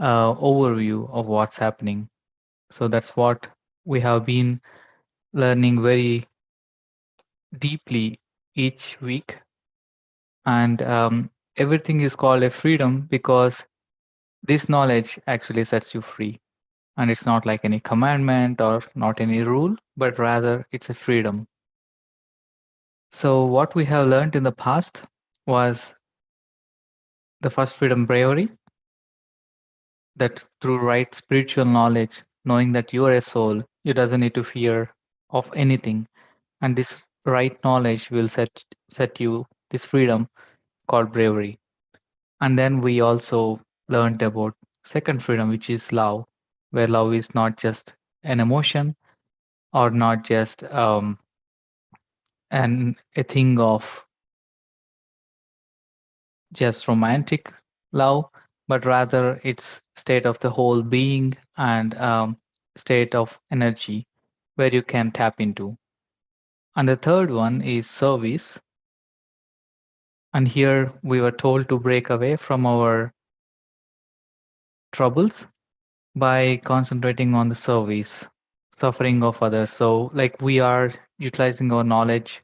overview of what's happening. So that's what we have been learning very deeply each week. And everything is called a freedom because this knowledge actually sets you free. And it's not like any commandment or not any rule, but rather it's a freedom. So, what we have learned in the past was the first freedom, bravery, that through right spiritual knowledge, knowing that you are a soul, you doesn't need to fear of anything. And this right knowledge will set you this freedom called bravery. And then we also learned about second freedom, which is love, where love is not just an emotion or not just a thing of just romantic love, but rather it's state of the whole being and state of energy where you can tap into. And the third one is service. And here we were told to break away from our troubles by concentrating on the service, suffering of others. So, like we are utilizing our knowledge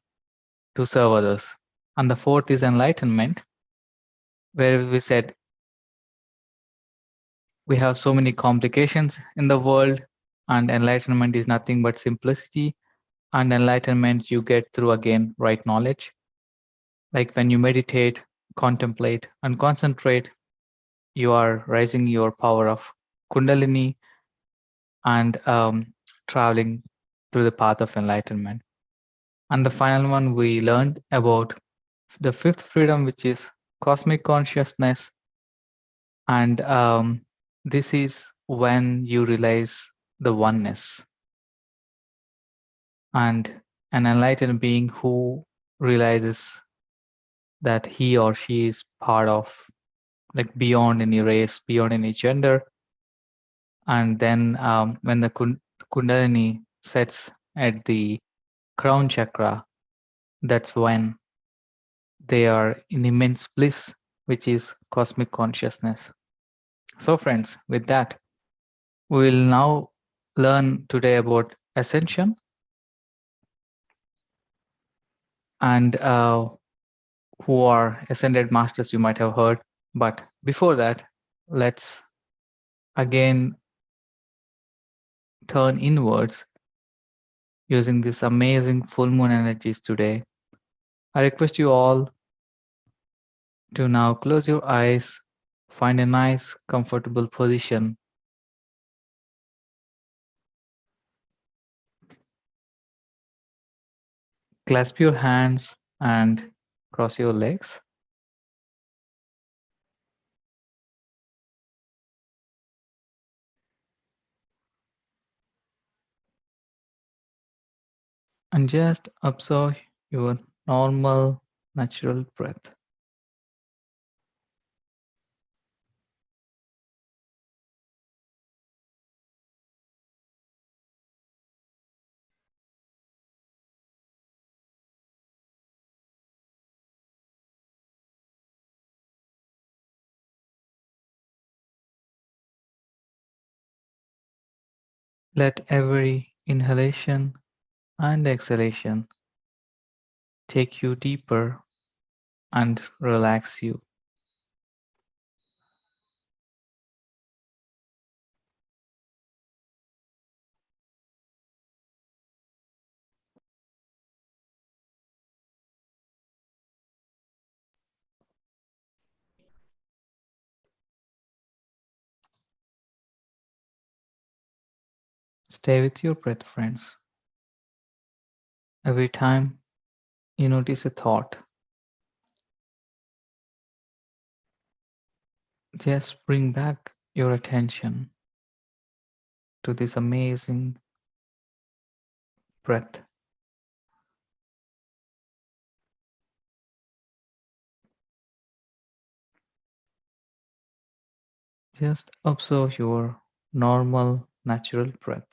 to serve others. And the fourth is enlightenment, where we said we have so many complications in the world, and enlightenment is nothing but simplicity. And enlightenment you get through again right knowledge. Like when you meditate, contemplate, and concentrate, you are raising your power of Kundalini and traveling through the path of enlightenment. And the final one we learned about the fifth freedom, which is cosmic consciousness. And this is when you realize the oneness and an enlightened being who realizes that he or she is part of, like, beyond any race, beyond any gender. And then when the Kundalini sets at the crown chakra, that's when they are in immense bliss, which is cosmic consciousness. So, friends, with that, we will now learn today about Ascension and who are ascended masters, you might have heard. But before that, let's again turn inwards using these amazing full moon energies today. I request you all to now close your eyes, find a nice, comfortable position, clasp your hands, and cross your legs. And just observe your normal, natural breath. Let every inhalation and exhalation take you deeper and relax you. Stay with your breath, friends. Every time you notice a thought, just bring back your attention to this amazing breath. Just observe your normal, natural breath.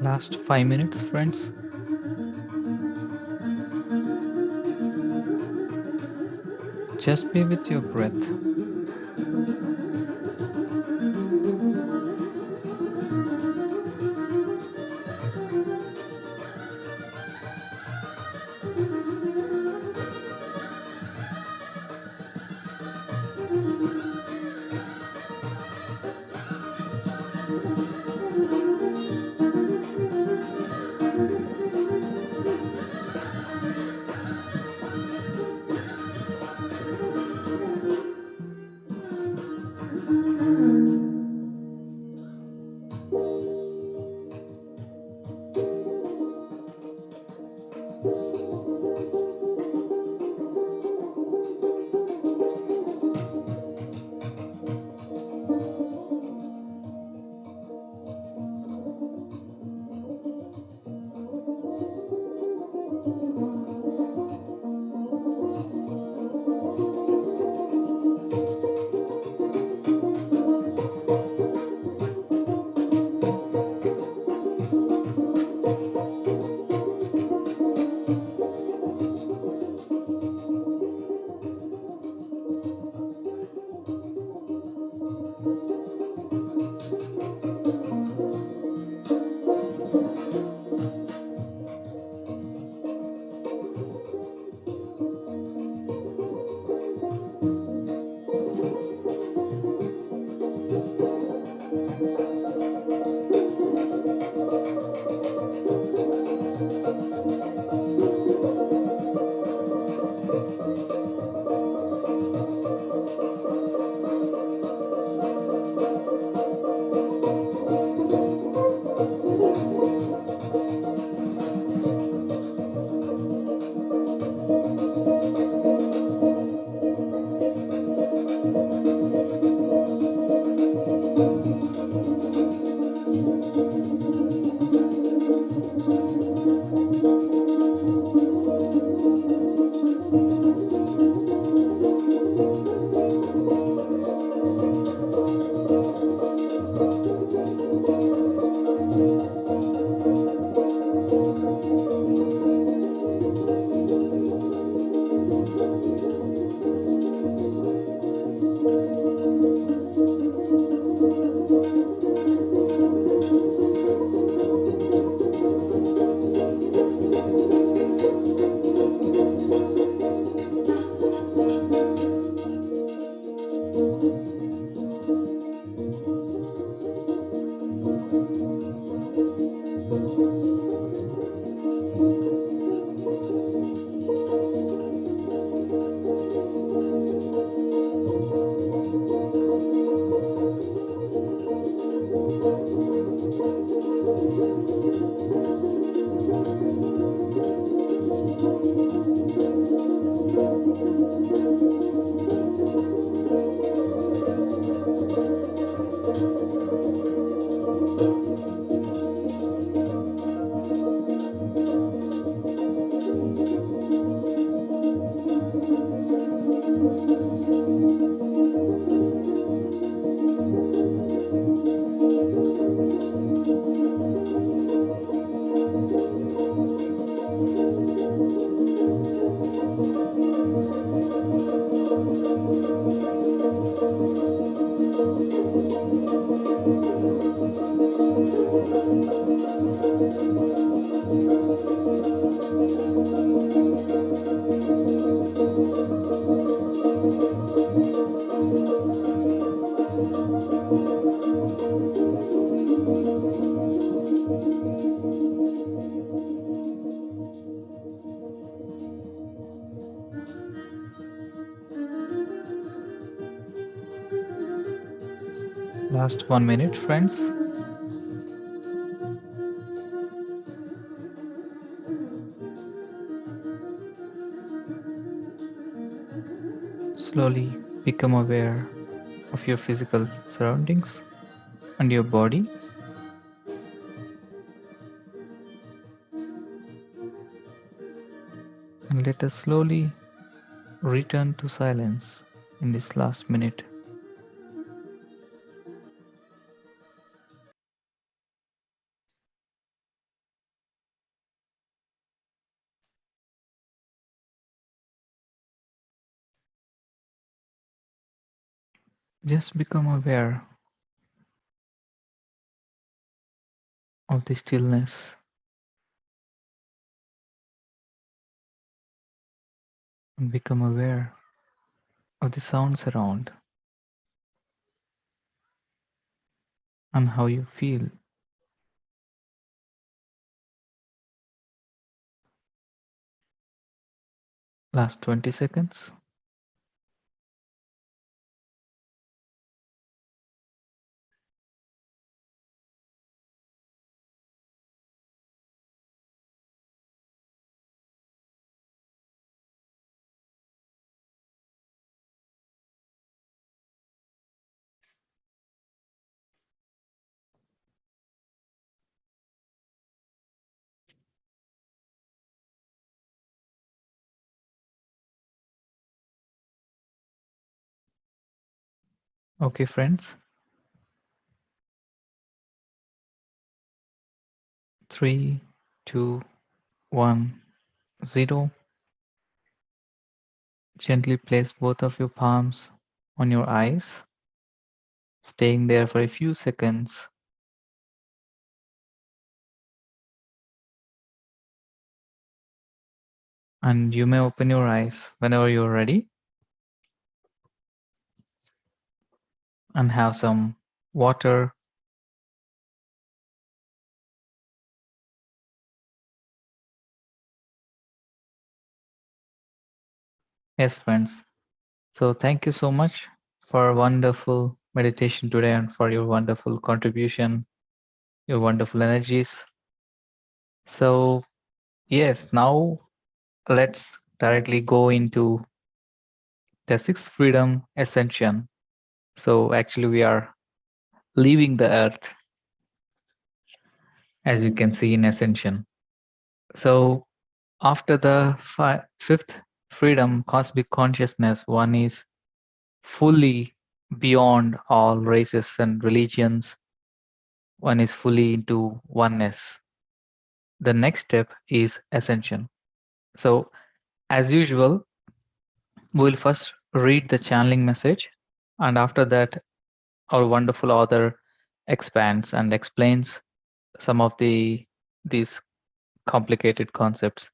Last 5 minutes, friends. Just be with your breath. Last 1 minute, friends. Slowly become aware of your physical surroundings and your body, and let us slowly return to silence in this last minute. Just become aware of the stillness and become aware of the sounds around and how you feel. Last 20 seconds. Okay, friends. 3, 2, 1, 0. Gently place both of your palms on your eyes, staying there for a few seconds. And you may open your eyes whenever you're ready and have some water. Yes, friends. So thank you so much for a wonderful meditation today and for your wonderful contribution, your wonderful energies. So, yes, now let's directly go into the sixth freedom ascension. So, actually, we are leaving the earth, as you can see in ascension. So, after the fifth freedom, cosmic consciousness, one is fully beyond all races and religions, one is fully into oneness. The next step is ascension. So, as usual, we'll first read the channeling message, and after that, our wonderful author expands and explains some of these complicated concepts.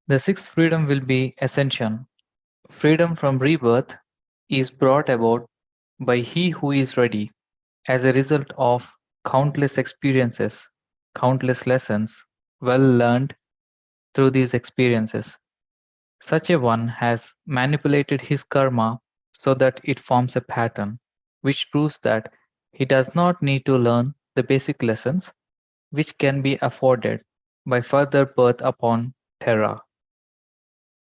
The sixth freedom will be ascension. Freedom from rebirth is brought about by he who is ready as a result of countless experiences, countless lessons well learned through these experiences. Such a one has manipulated his karma so that it forms a pattern, which proves that he does not need to learn the basic lessons which can be afforded by further birth upon Terra.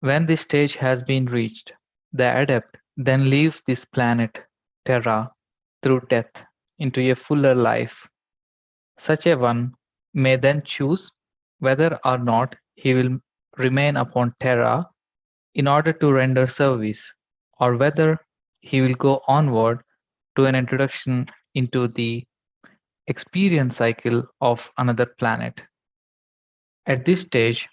When this stage has been reached, the adept then leaves this planet, Terra, through death into a fuller life. Such a one may then choose whether or not he will remain upon Terra in order to render service, or whether he will go onward to an introduction into the experience cycle of another planet. At this stage,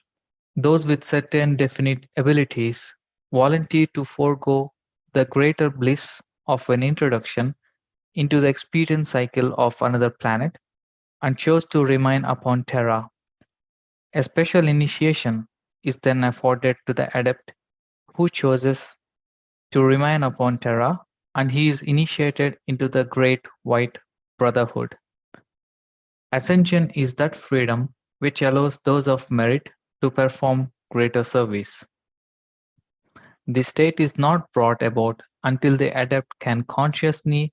those with certain definite abilities volunteer to forego the greater bliss of an introduction into the experience cycle of another planet and chose to remain upon Terra. A special initiation is then afforded to the adept who chooses to remain upon Terra, and he is initiated into the Great White Brotherhood. Ascension is that freedom which allows those of merit to perform greater service. This state is not brought about until the adept can consciously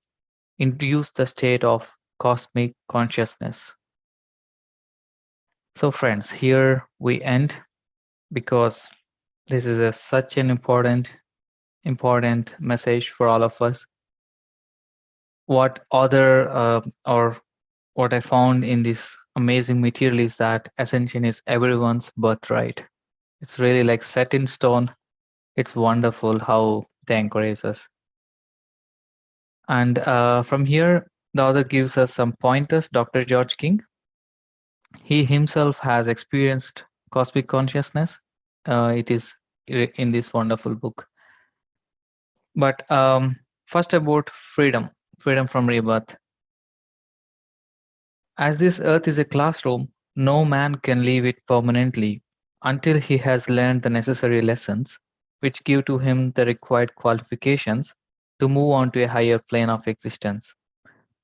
induce the state of cosmic consciousness. So, friends, here we end because this is such an important message for all of us. What other or what I found in this amazing material is that ascension is everyone's birthright. It's really like set in stone. It's wonderful how they encourage us. And from here, the author gives us some pointers. Dr. George King, he himself has experienced cosmic consciousness. It is in this wonderful book. But first about freedom, freedom from rebirth. As this earth is a classroom, no man can leave it permanently until he has learned the necessary lessons, which give to him the required qualifications to move on to a higher plane of existence.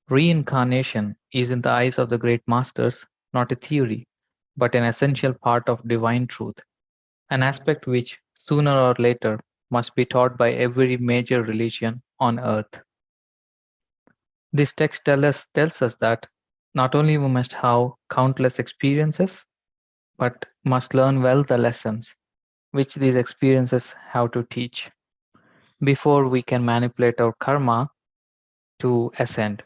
Reincarnation is, in the eyes of the great masters, not a theory, but an essential part of divine truth, an aspect which, sooner or later, must be taught by every major religion on earth. This text tells us that not only we must have countless experiences, but must learn well the lessons which these experiences have to teach before we can manipulate our karma to ascend.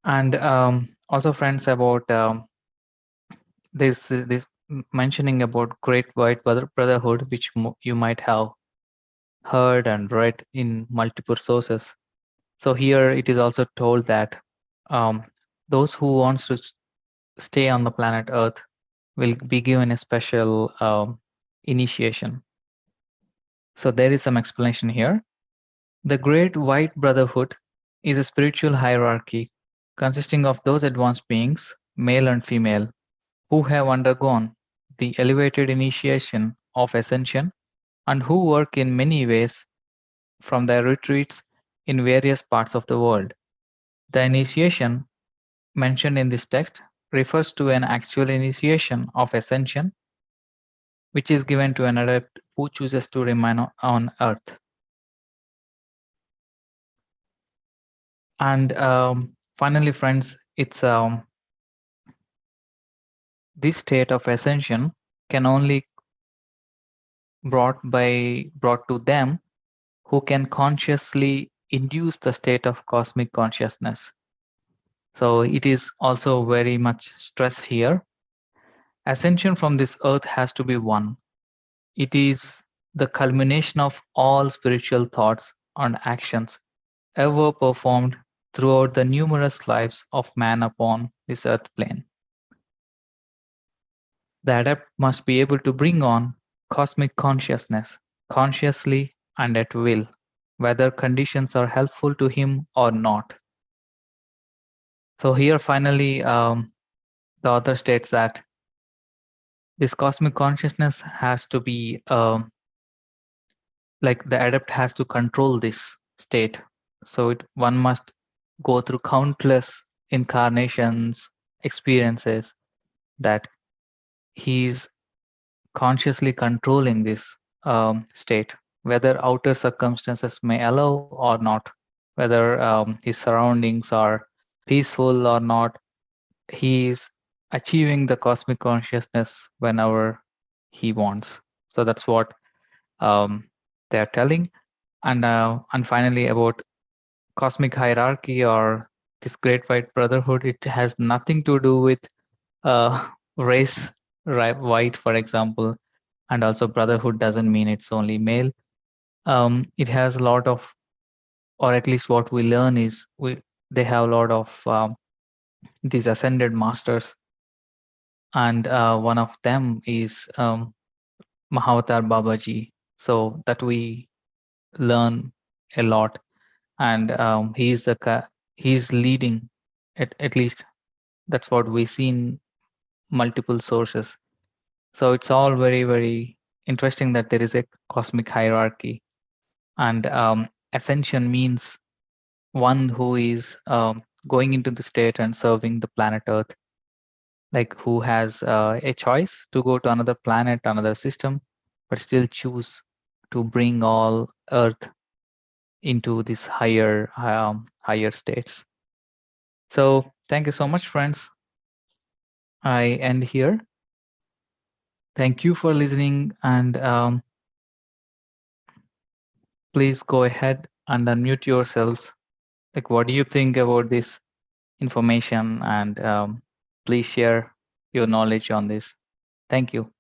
And also, friends, about this mentioning about Great White Brotherhood, which you might have heard and read in multiple sources. So here it is also told that um, those who wants to stay on the planet Earth will be given a special initiation. So there is some explanation here. The Great White Brotherhood is a spiritual hierarchy consisting of those advanced beings, male and female, who have undergone the elevated initiation of ascension and who work in many ways from their retreats in various parts of the world. The initiation mentioned in this text refers to an actual initiation of ascension which is given to an adept who chooses to remain on Earth. And finally, friends, it's this state of ascension can only brought to them who can consciously induce the state of cosmic consciousness. So it is also very much stress here. Ascension from this earth has to be one. It is the culmination of all spiritual thoughts and actions ever performed throughout the numerous lives of man upon this earth plane. The adept must be able to bring on cosmic consciousness consciously and at will, whether conditions are helpful to him or not. So, here finally, the author states that this cosmic consciousness has to be like the adept has to control this state. So, one must go through countless incarnations, experiences that he's consciously controlling this state, whether outer circumstances may allow or not, whether his surroundings are peaceful or not, he is achieving the cosmic consciousness whenever he wants. So that's what they are telling. And finally, about cosmic hierarchy or this great white brotherhood, it has nothing to do with race, right? White, for example, and also brotherhood doesn't mean it's only male. It has a lot of, or at least what we learn is they have a lot of these ascended masters, and one of them is Mahavatar Babaji. So that we learn a lot, and he's leading. At least that's what we see in multiple sources. So it's all very interesting that there is a cosmic hierarchy, and ascension means one who is going into the state and serving the planet Earth, like who has a choice to go to another planet, another system, but still choose to bring all earth into these higher states. So thank you so much, friends. I end here. Thank you for listening, and please go ahead and unmute yourselves. Like, what do you think about this information? And please share your knowledge on this. Thank you.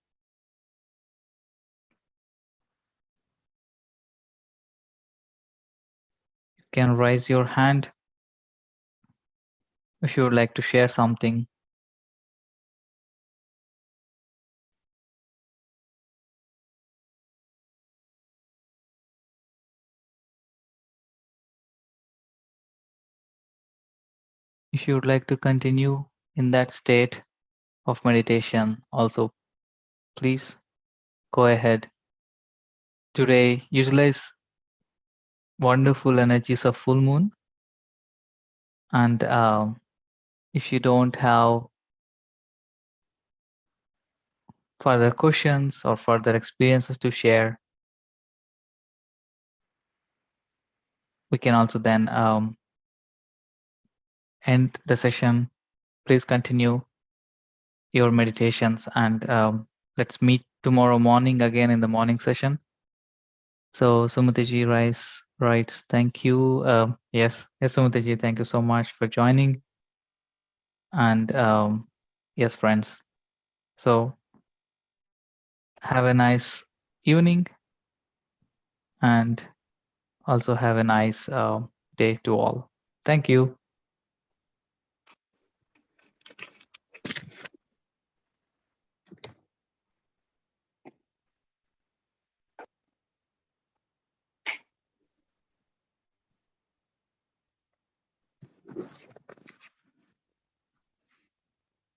You can raise your hand if you would like to share something. If you would like to continue in that state of meditation, also please go ahead. Today, utilize wonderful energies of full moon. And if you don't have further questions or further experiences to share, we can also then end the session. Please continue your meditations, and let's meet tomorrow morning again in the morning session. So Sumataji writes, thank you. Yes, Sumataji, thank you so much for joining. And yes, friends. So have a nice evening, and also have a nice day to all. Thank you.